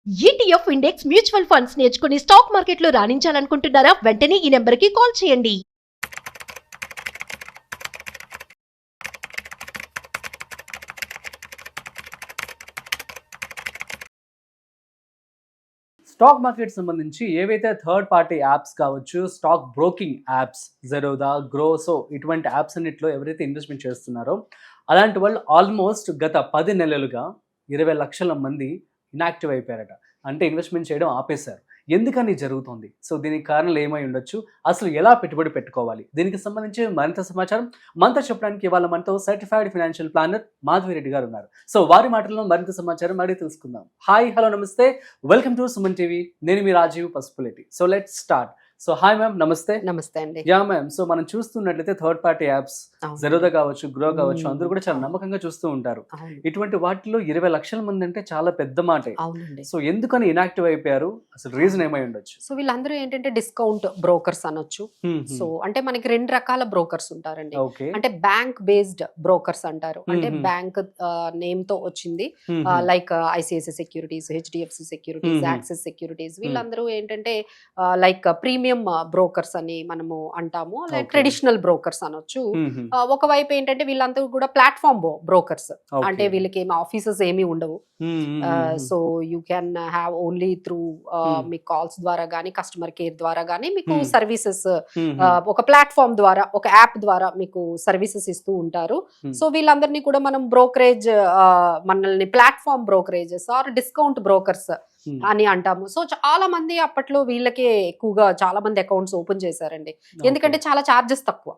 ETF index mutual funds నేర్చుకుని stock మార్కెట్లో రాణించాలనుకుంటున్నారా? వెంటనే ఈ నెంబర్కి కాల్ చేయండి. స్టాక్ మార్కెట్ సంబంధించి ఏవైతే థర్డ్ పార్టీ యాప్స్ కావచ్చు, స్టాక్ బ్రోకింగ్ యాప్స్, జెరోదా, గ్రోసో ఇటువంటి యాప్స్ అన్నిట్లో ఎవరైతే ఇన్వెస్ట్మెంట్ చేస్తున్నారో అలాంటి వాళ్ళు ఆల్మోస్ట్ గత 10 నెలలుగా 20 లక్షల మంది ఇన్యాక్టివ్ అయిపోయారట. అంటే ఇన్వెస్ట్మెంట్ చేయడం ఆపేశారు. ఎందుకని జరుగుతుంది? సో దీనికి కారణాలు ఏమై ఉండొచ్చు, అసలు ఎలా పెట్టుబడి పెట్టుకోవాలి, దీనికి సంబంధించి మరింత సమాచారం మనతో చెప్పడానికి ఇవాళ మనతో certified financial planner Madhavi Reddy garu ఉన్నారు. సో వారి మాటల్లో మరింత సమాచారం అడిగి తెలుసుకుందాం. హాయ్, హలో, నమస్తే, వెల్కమ్ టు సుమన్ టీవీ. నేను మీ Rajeev Pasupuleti. So let's start. So hi ma'am, నమస్తే. నమస్తే అండి. యా మ్యామ్, సో మనం చూస్తున్నట్లయితే థర్డ్ పార్టీ యాప్స్ జెరోదా కావచ్చు, గ్రో కావచ్చు, అందరూ కూడా చాలా నమ్మకంగా చూస్తూ ఉంటారు. ఇటువంటి వాటిలో 20 లక్షల మంది అంటే చాలా పెద్ద మాటే. సో ఎందుకని ఇనాక్టివ్ అయిపోయారు? అసలు రీజన్ ఏమై ఉండొచ్చు? సో వీళ్ళందరూ ఏంటంటే డిస్కౌంట్ బ్రోకర్స్ అనొచ్చు. సో అంటే మనకి 2 రకాల బ్రోకర్స్ ఉంటారండి. అంటే బ్యాంక్ బేస్డ్ బ్రోకర్స్ అంటారు. అంటే బ్యాంక్ నేమ్ తో వచ్చింది, like ICICI securities, HDFC securities, axis securities. వీళ్ళందరూ ఏంటంటే లైక్ ప్రీమియం బ్రోకర్స్ అని మనము అంటాము, లైక్ ట్రెడిషనల్ బ్రోకర్స్ అనొచ్చు. ఒకవైపు ఏంటంటే వీళ్ళందరూ కూడా ప్లాట్ఫామ్ బ్రోకర్స్. అంటే వీళ్ళకి ఏమి ఆఫీసెస్ ఏమి ఉండవు. So you can have only through me calls ద్వారా గానీ, కస్టమర్ కేర్ ద్వారా గానీ మీకు సర్వీసెస్ ఒక ప్లాట్ఫామ్ ద్వారా, ఒక యాప్ ద్వారా మీకు సర్వీసెస్ ఇస్తూ ఉంటారు. సో వీళ్ళందరినీ కూడా మనం బ్రోకరేజ్, మనల్ని platform brokerages or discount brokers అని అంటాము. సో చాలా మంది అప్పట్లో వీళ్ళకే ఎక్కువగా చాలా మంది అకౌంట్స్ ఓపెన్ చేశారండి. ఎందుకంటే చాలా చార్జెస్ తక్కువ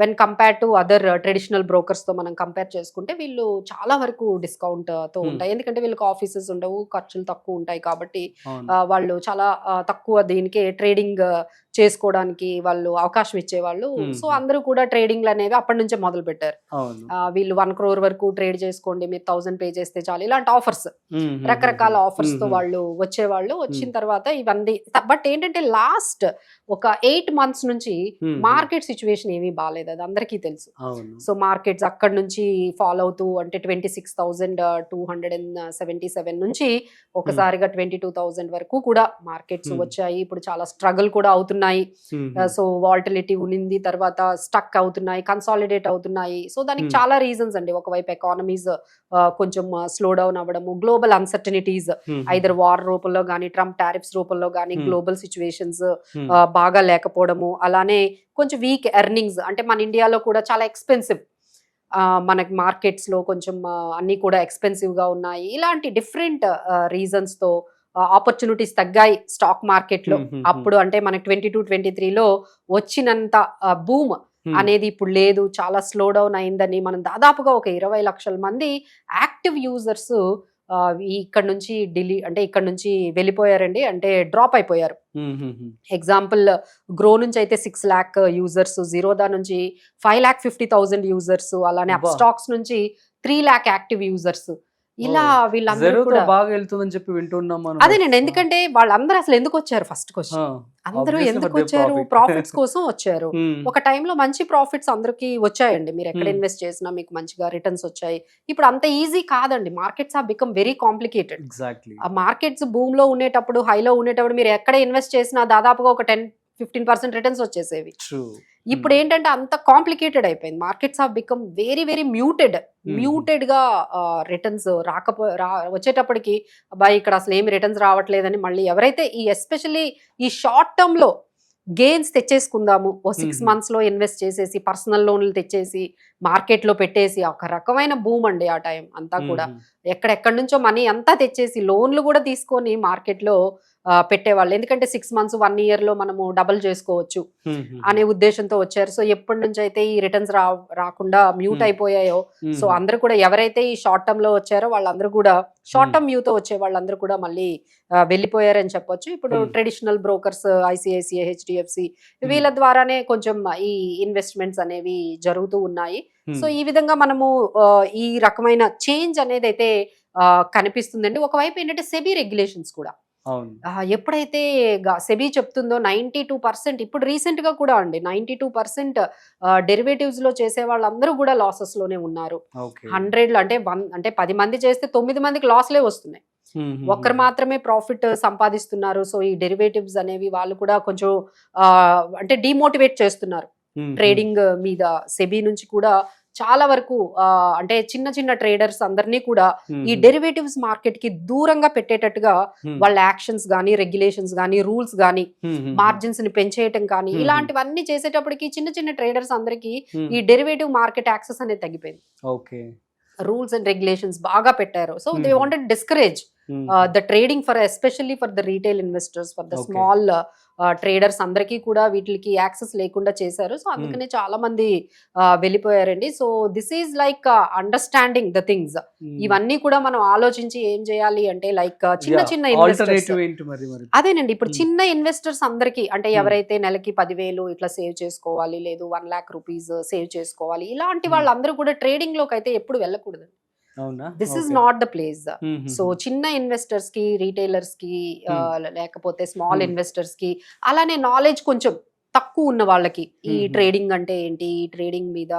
when compare to other traditional brokers తో మనం కంపేర్ చేసుకుంటే వీళ్ళు చాలా వరకు డిస్కౌంట్ తో ఉంటాయి. ఎందుకంటే వీళ్ళకి ఆఫీసెస్ ఉండవు, ఖర్చులు తక్కువ ఉంటాయి కాబట్టి వాళ్ళు చాలా తక్కువ దీనికే ట్రేడింగ్ చేసుకోవడానికి వాళ్ళు అవకాశం ఇచ్చేవాళ్ళు. సో అందరూ కూడా ట్రేడింగ్లు అనేవి అప్పటి నుంచే మొదలు పెట్టారు. వీళ్ళు 1 crore వరకు ట్రేడ్ చేసుకోండి, మీరు 1000 పే చేస్తే చాలు, ఇలాంటి ఆఫర్స్, రకరకాల ఆఫర్స్ తో వాళ్ళు వచ్చేవాళ్ళు. వచ్చిన తర్వాత ఇవన్నీ, బట్ ఏంటంటే లాస్ట్ ఒక 8 months నుంచి మార్కెట్ సిచ్యువేషన్ ఏమీ బాగాలేదు, అది అందరికీ తెలుసు. సో మార్కెట్స్ అక్కడ నుంచి ఫాలో అవుతూ, అంటే 26,277 నుంచి ఒకసారిగా 22,000 వరకు కూడా మార్కెట్స్ వచ్చాయి. ఇప్పుడు చాలా స్ట్రగుల్ కూడా అవుతున్నాయి. సో వాల్టిలిటీ ఉన్నింది, తర్వాత స్టక్ అవుతున్నాయి, కన్సాలిడేట్ అవుతున్నాయి. సో దానికి చాలా రీజన్స్ అండి. ఒకవైపు ఎకానమీస్ కొంచెం స్లో డౌన్ అవ్వడము, గ్లోబల్ అన్సర్టనిటీస్, ఐదర్ వార్ రూపంలో గానీ, ట్రంప్ టారిఫ్స్ రూపంలో గానీ, గ్లోబల్ సిచ్యువేషన్స్ బాగా లేకపోవడము, అలానే కొంచెం వీక్ ఎర్నింగ్స్. అంటే మన ఇండియాలో కూడా చాలా ఎక్స్పెన్సివ్, మనకి మార్కెట్స్ లో కొంచెం అన్ని కూడా ఎక్స్పెన్సివ్ గా ఉన్నాయి. ఇలాంటి డిఫరెంట్ రీజన్స్ తో ఆపర్చునిటీస్ తగ్గాయి స్టాక్ మార్కెట్ లో. అప్పుడు అంటే మనకి 22-23లో వచ్చినంత బూమ్ అనేది ఇప్పుడు లేదు, చాలా స్లో డౌన్ అయిందని. మనం దాదాపుగా ఒక 20 లక్షల మంది యాక్టివ్ యూజర్స్ ఇక్కడ నుంచి ఇక్కడ నుంచి వెళ్ళిపోయారండి, అంటే డ్రాప్ అయిపోయారు. ఎగ్జాంపుల్, గ్రో నుంచి అయితే 6 lakh యూజర్స్, జీరోదా నుంచి 5,50,000 యూజర్స్, అలానే అప్ స్టాక్స్ నుంచి 3 lakh యాక్టివ్ యూజర్స్. ఇలా వీళ్ళందరూ కూడా బాగా వెళ్తుందని చెప్పి వింటున్నాం. అదేనండి, ఎందుకంటే వాళ్ళందరూ అసలు ఎందుకు వచ్చారు? ఫస్ట్ క్వశ్చన్, అందరూ ఎందుకు వచ్చారు? ప్రాఫిట్స్ కోసం వచ్చారు. ఒక టైంలో మంచి ప్రాఫిట్స్ అందరికి వచ్చాయండి. మీరు ఎక్కడ ఇన్వెస్ట్ చేసినా మీకు మంచిగా రిటర్న్స్ వచ్చాయి. ఇప్పుడు అంత ఈజీ కాదండి. Markets have become very complicated. ఆ మార్కెట్స్ భూమ్ లో ఉండేటప్పుడు, హైలో ఉండేటప్పుడు మీరు ఎక్కడ ఇన్వెస్ట్ చేసినా దాదాపుగా ఒక 10-15% రిటర్న్స్ వచ్చేసేవి. ఇప్పుడు ఏంటంటే అంత కాంప్లికేటెడ్ అయిపోయింది. Markets have become very very muted గా రిటర్న్స్ వచ్చేటప్పటికి, అబ్బాయి ఇక్కడ అసలు ఏమి రిటర్న్స్ రావట్లేదని మళ్ళీ ఎవరైతే ఎస్పెషల్లీ ఈ షార్ట్ టర్మ్ లో గెయిన్స్ తెచ్చేసుకుందాము, 6 months లో ఇన్వెస్ట్ చేసేసి, పర్సనల్ లోన్లు తెచ్చేసి మార్కెట్ లో పెట్టేసి, ఒక రకమైన బూమ్ అండి ఆ టైం అంతా కూడా. ఎక్కడెక్కడి నుంచో మనీ అంతా తెచ్చేసి లోన్లు కూడా తీసుకొని మార్కెట్ లో పెట్టేవాళ్ళు. ఎందుకంటే 6 months 1 year లో మనము డబుల్ చేసుకోవచ్చు అనే ఉద్దేశంతో వచ్చారు. సో ఎప్పటి నుంచి అయితే ఈ రిటర్న్స్ రాకుండా మ్యూట్ అయిపోయాయో, సో అందరూ కూడా ఎవరైతే ఈ షార్ట్ టర్మ్ లో వచ్చారో వాళ్ళందరూ కూడా, షార్ట్ టర్మ్ వ్యూ తో వచ్చే వాళ్ళందరూ కూడా మళ్ళీ వెళ్ళిపోయారని చెప్పొచ్చు. ఇప్పుడు ట్రెడిషనల్ బ్రోకర్స్, ఐసిఐసిఐ, హెచ్డిఎఫ్సి, వీళ్ళ ద్వారానే కొంచెం ఈ ఇన్వెస్ట్మెంట్స్ అనేవి జరుగుతూ ఉన్నాయి. సో ఈ విధంగా మనము ఈ రకమైన చేంజ్ అనేది అయితే కనిపిస్తుందండి. ఒకవైపు ఏంటంటే సెబీ రెగ్యులేషన్స్ కూడా, అవును. ఎప్పుడైతే సెబీ చెప్తుందో 92%, ఇప్పుడు రీసెంట్ గా కూడా అండి 92% డెరివేటివ్స్ లో చేసే వాళ్ళందరూ కూడా లాసెస్ లోనే ఉన్నారు. ఓకే. 100 అంటే 10 మంది చేస్తే 9 మందికి లాస్లే వస్తున్నాయి. ఒక్కరు మాత్రమే ప్రాఫిట్ సంపాదిస్తున్నారు. సో ఈ డెరివేటివ్స్ అనేవి వాళ్ళు కూడా కొంచెం అంటే డిమోటివేట్ చేస్తున్నారు ట్రేడింగ్ మీద. సెబీ నుంచి కూడా చాలా వరకు అంటే చిన్న చిన్న ట్రేడర్స్ అందరినీ కూడా ఈ డెరివేటివ్స్ మార్కెట్ కి దూరంగా పెట్టేటట్టుగా వాళ్ళ యాక్షన్స్ గానీ, రెగ్యులేషన్స్ గానీ, రూల్స్ గానీ, మార్జిన్స్ ని పెంచేయటం కానీ ఇలాంటివన్నీ చేసేటప్పటికి చిన్న చిన్న ట్రేడర్స్ అందరికి ఈ డెరివేటివ్ మార్కెట్ యాక్సెస్ అనేది తగ్గిపోయింది. ఓకే. రూల్స్ అండ్ రెగ్యులేషన్స్ బాగా పెట్టారు. So they wanted discourage the trading for especially for the retail investors, for the small traders అందరికీ కూడా వీటికి యాక్సెస్ లేకుండా చేశారు. సో అందుకనే చాలా మంది వెళ్ళిపోయారండి. So this is like understanding the things. ఇవన్నీ కూడా మనం ఆలోచించి ఏం చేయాలి అంటే లైక్ చిన్న చిన్న ఇన్వెస్టర్స్, అదేనండి ఇప్పుడు చిన్న ఇన్వెస్టర్స్ అందరికీ అంటే ఎవరైతే నెలకి 10,000 ఇట్లా సేవ్ చేసుకోవాలి, లేదు 1 lakh rupees సేవ్ చేసుకోవాలి, ఇలాంటి వాళ్ళందరూ కూడా ట్రేడింగ్ లోకి అయితే ఎప్పుడు వెళ్ళకూడదు. This is not the place. So చిన్న ఇన్వెస్టర్స్ కి, రీటైలర్స్ కి, లేకపోతే స్మాల్ ఇన్వెస్టర్స్ కి, అలానే నాలెడ్జ్ కొంచెం తక్కువ ఉన్న వాళ్ళకి ఈ ట్రేడింగ్ అంటే ఏంటి, ఈ ట్రేడింగ్ మీద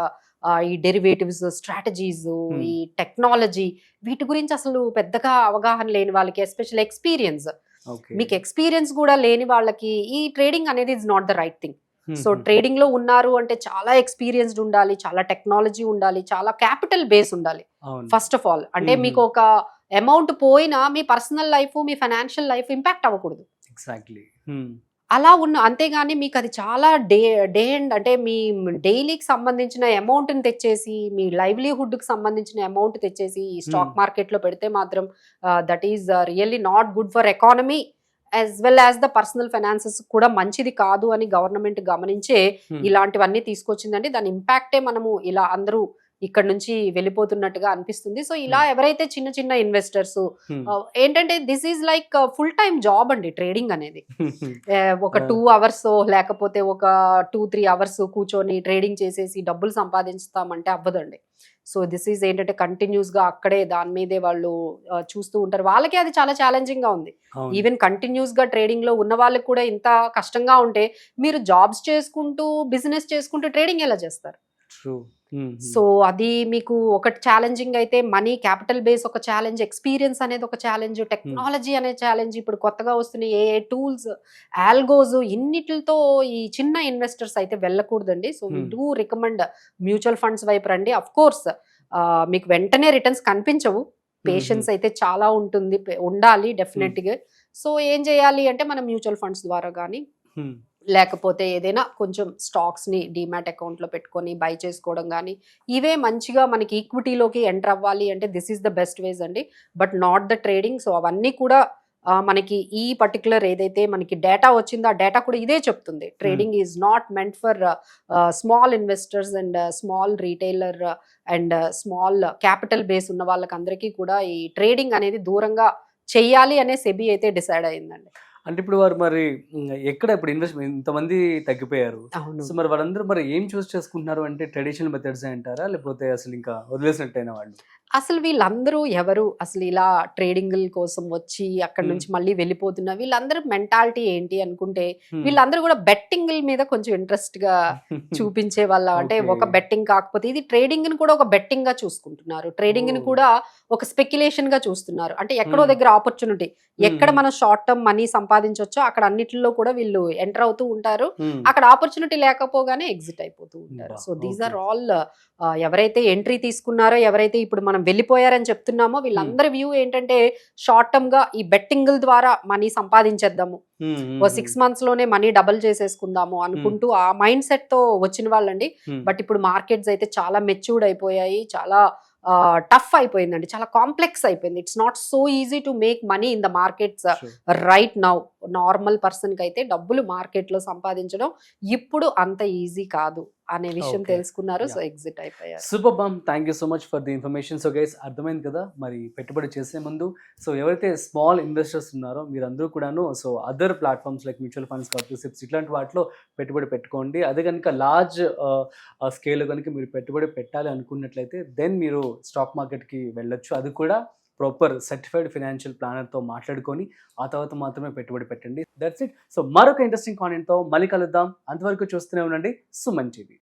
ఈ డెరివేటివ్స్ స్ట్రాటజీస్, ఈ టెక్నాలజీ, వీటి గురించి అసలు పెద్దగా అవగాహన లేని వాళ్ళకి, ఎస్పెషల్ ఎక్స్పీరియన్స్, మీకు ఎక్స్పీరియన్స్ కూడా లేని వాళ్ళకి ఈ ట్రేడింగ్ అనేది is not the right thing. So trading లో ఉన్నారు అంటే చాలా ఎక్స్పీరియన్స్డ్ ఉండాలి, చాలా టెక్నాలజీ ఉండాలి, చాలా క్యాపిటల్ బేస్ ఉండాలి ఫస్ట్ ఆఫ్ ఆల్. అంటే మీకు ఒక అమౌంట్ పోయినా మీ పర్సనల్ లైఫ్, మీ ఫైనాన్షియల్ లైఫ్ ఇంపాక్ట్ అవ్వకూడదు. ఎగ్జాక్ట్లీ. అలా ఉన్న, అంతేగాని మీకు అది చాలా డే అండ్ అంటే మీ డైలీకి సంబంధించిన అమౌంట్ ని తెచ్చేసి, మీ లైవ్లీహుడ్ కి సంబంధించిన అమౌంట్ తెచ్చేసి ఈ స్టాక్ మార్కెట్ లో పెడితే మాత్రం that is really not good for economy as well as the personal finances కూడా మంచిది కాదు అని గవర్నమెంట్ గమనించే ఇలాంటివన్నీ తీసుకొచ్చిందండి. దాని ఇంపాక్టే మనము ఇలా అందరూ ఇక్కడ నుంచి వెళ్ళిపోతున్నట్టుగా అనిపిస్తుంది. సో ఇలా ఎవరైతే చిన్న చిన్న ఇన్వెస్టర్స్ ఏంటంటే this is like full time job అండి ట్రేడింగ్ అనేది. ఒక 2 hours లేకపోతే ఒక 2-3 hours కూర్చొని ట్రేడింగ్ చేసేసి డబ్బులు సంపాదించుతామంటే అవ్వదండి. సో దిస్ ఈజ్ ఏంటంటే కంటిన్యూస్ గా అక్కడే దాని మీదే వాళ్ళు చూస్తూ ఉంటారు. వాళ్ళకి అది చాలా ఛాలెంజింగ్ గా ఉంది. ఈవెన్ కంటిన్యూస్ గా ట్రేడింగ్ లో ఉన్న వాళ్ళకి కూడా ఇంత కష్టంగా ఉంటే మీరు జాబ్స్ చేసుకుంటూ, బిజినెస్ చేసుకుంటూ ట్రేడింగ్ ఎలా చేస్తారు? సో అది మీకు ఒక ఛాలెంజింగ్ అయితే, మనీ, క్యాపిటల్ బేస్ ఒక ఛాలెంజ్, ఎక్స్పీరియన్స్ అనేది ఒక ఛాలెంజ్, టెక్నాలజీ అనే ఛాలెంజ్, ఇప్పుడు కొత్తగా వస్తున్న ఏ టూల్స్, ఆల్గోస్, ఇన్నిటితో ఈ చిన్న ఇన్వెస్టర్స్ అయితే వెళ్ళకూడదండి. So we do recommend mutual funds వైపు రండి. అఫ్ కోర్స్ మీకు వెంటనే రిటర్న్స్ కనిపించవు, పేషెన్స్ అయితే చాలా ఉండాలి డెఫినెట్ గా. సో ఏం చేయాలి అంటే మనం మ్యూచువల్ ఫండ్స్ ద్వారా కానీ, లేకపోతే ఏదైనా కొంచెం స్టాక్స్ ని డిమాట్ అకౌంట్ లో పెట్టుకొని బై చేసుకోవడం కానీ, ఇవే మంచిగా మనకి ఈక్విటీలోకి ఎంటర్ అవ్వాలి అంటే this is the best ways అండి, but not the trading. So అవన్నీ కూడా మనకి ఈ పర్టికులర్ ఏదైతే మనకి డేటా వచ్చిందో ఆ డేటా కూడా ఇదే చెప్తుంది. Trading is not meant for small investors and small retailer and small capital base ఉన్న వాళ్ళకి అందరికీ కూడా ఈ ట్రేడింగ్ అనేది దూరంగా చెయ్యాలి అనే సెబీ అయితే డిసైడ్ అయిందండి. అంటే ఇప్పుడు వారు మరి ఎక్కడ ఇప్పుడు ఇన్వెస్ట్మెంట్ ఇంతమంది తగ్గిపోయారు, సో మరి వాళ్ళందరూ మరి ఏం చూస్ చేసుకుంటున్నారు అంటే ట్రెడిషనల్ మెథడ్స్ అంటారా, లేకపోతే అసలు ఇంకా వదిలేసినట్టయిన వాళ్ళు? అసలు వీళ్ళందరూ ఎవరు, అసలు ఇలా ట్రేడింగ్ కోసం వచ్చి అక్కడ నుంచి మళ్ళీ వెళ్ళిపోతున్న వీళ్ళందరూ మెంటాలిటీ ఏంటి అనుకుంటే, వీళ్ళందరూ కూడా బెట్టింగ్ మీద కొంచెం ఇంట్రెస్ట్ గా చూపించే వాళ్ళ, అంటే ఒక బెట్టింగ్ కాకపోతే ఇది ట్రేడింగ్ ని కూడా ఒక బెట్టింగ్ గా చూసుకుంటున్నారు, ట్రేడింగ్ ని కూడా ఒక స్పెక్యులేషన్ గా చూస్తున్నారు. అంటే ఎక్కడో దగ్గర ఆపర్చునిటీ, ఎక్కడ మనం షార్ట్ టర్మ్ మనీ సంపాదించవచ్చో అక్కడ అన్నిటిలో కూడా వీళ్ళు ఎంటర్ అవుతూ ఉంటారు, అక్కడ ఆపర్చునిటీ లేకపోగానే ఎగ్జిట్ అయిపోతూ ఉంటారు. సో దీస్ ఆర్ ఆల్ ఎవరైతే ఎంట్రీ తీసుకున్నారో, ఎవరైతే ఇప్పుడు మనం వెళ్ళిపోయారని చెప్తున్నామో వీళ్ళందరి వ్యూ ఏంటంటే షార్ట్ టర్మ్ గా ఈ బెట్టింగ్ ద్వారా మనీ సంపాదించేద్దాము, 6 months లోనే మనీ డబుల్ చేసేసుకుందాము అనుకుంటూ ఆ మైండ్ సెట్ తో వచ్చిన వాళ్ళండి. బట్ ఇప్పుడు మార్కెట్స్ అయితే చాలా మెచ్యూర్డ్ అయిపోయాయి, చాలా టఫ్ అయిపోయిందండి, చాలా కాంప్లెక్స్ అయిపోయింది. It's not so easy to make money in the markets right now. Normal person కి అయితే డబ్బులు మార్కెట్ లో సంపాదించడం ఇప్పుడు అంత ఈజీ కాదు అనే విషయం తెలుసుకున్నారు. సో ఎగ్జిట్ అయిపోయారు. Super balm, thank you so much for the information. So guys అర్థమైంది కదా, మరి పెట్టుబడి చేసే ముందు సో ఎవరైతే స్మాల్ ఇన్వెస్టర్స్ ఉన్నారో మీరందరూ కూడాను so other platforms like mutual funds కావచ్చు, సిప్స్ ఇట్లాంటి వాటిలో పెట్టుబడి పెట్టుకోండి. అదే కనుక లార్జ్ స్కేల్ కనుక మీరు పెట్టుబడి పెట్టాలి అనుకున్నట్లయితే దెన్ మీరు స్టాక్ మార్కెట్కి వెళ్ళొచ్చు, అది కూడా ప్రాపర్ సర్టిఫైడ్ ఫైనాన్షియల్ ప్లానర్తో మాట్లాడుకొని ఆ తర్వాత మాత్రమే పెట్టుబడి పెట్టండి. That's it. సో మరొక ఇంట్రెస్టింగ్ కాంటెంట్తో మళ్ళీ కలుద్దాం. అంతవరకు చూస్తూనే ఉండండి సుమన్ టీవీ.